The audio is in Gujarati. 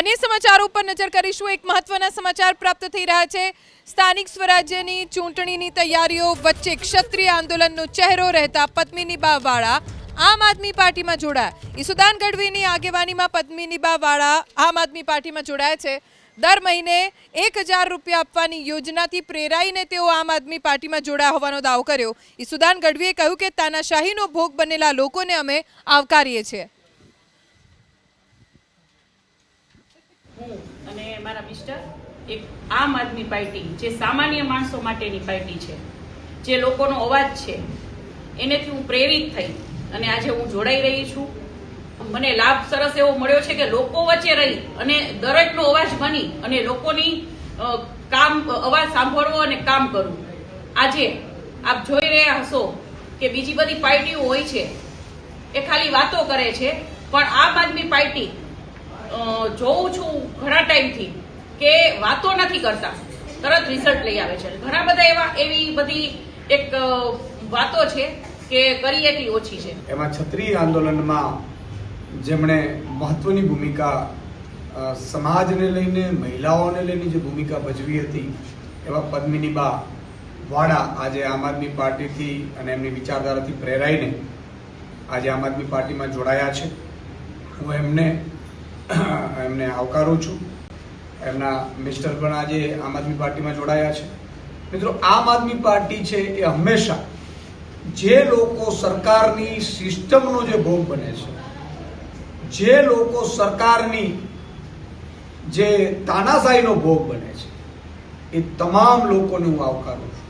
अन्य समाचारों पर नजर करीशुं। एक महत्वना समाचार प्राप्त थई रह्या छे। स्थानिक स्वराज्यनी चूंटणीनी तैयारीओ वच्चे क्षत्रिय आंदोलननो चेहरो रहता पद्मिनी बा वाळा आम आदमी पार्टी में जोड़ाया। ईसुदान गढ़वीनी आगेवानीमां पद्मिनी बा वाळा आम आदमी पार्टी में जोड़ाया छे। दर महीने 1000 रूपिया आपवानी योजनाथी प्रेराईने तेओ आम आदमी पार्टी में जोड़ाया होवानो दावो कर्यो। ईसुदान गढ़वीए कह्युं के तानाशाहीनो भोग बनेला लोकोने अमे आवकारीए छीए। અને મારા મિસ્ટર એક આમ આદમી પાર્ટી જે સામાન્ય માણસો માટેની પાર્ટી છે, જે લોકોનો અવાજ છે, એનેથી હું પ્રેરિત થઈ અને આજે હું જોડાઈ રહી છું। મને લાભ સરસ એવો મળ્યો છે કે લોકો વચ્ચે રહી અને દરેકનો અવાજ બની અને લોકોની અવાજ સાંભળવો અને કામ કરવું। આજે આપ જોઈ રહ્યા હશો કે બીજી બધી પાર્ટીઓ હોય છે એ ખાલી વાતો કરે છે, પણ આમ આદમી પાર્ટી જોઉં છું ઘણા ટાઈમથી કે વાતો નથી કરતા, તરત રિઝલ્ટ લઈ આવે છે। ઘણા બધા એવી બધી એક વાતો છે કે કરી એટલી ઓછી છે। એમાં ક્ષત્રિય આંદોલનમાં જેમણે મહત્વની ભૂમિકા સમાજને લઈને, મહિલાઓને લઈને જે ભૂમિકા ભજવી હતી એવા પદ્મિનીબા વાળા આજે આમ આદમી પાર્ટીથી અને એમની વિચારધારાથી પ્રેરાઈને આજે આમ આદમી પાર્ટીમાં જોડાયા છે। હું એમને આવકારું છું। એમના મિસ્ટર પણ આજે આમ આદમી પાર્ટીમાં જોડાયા છે। મિત્રો, આમ આદમી પાર્ટી છે એ હંમેશા જે લોકો સરકારની સિસ્ટમનો જે ભોગ બને છે, જે લોકો સરકારની જે તાનાશાહીનો ભોગ બને છે, એ તમામ લોકોને હું આવકારું છું।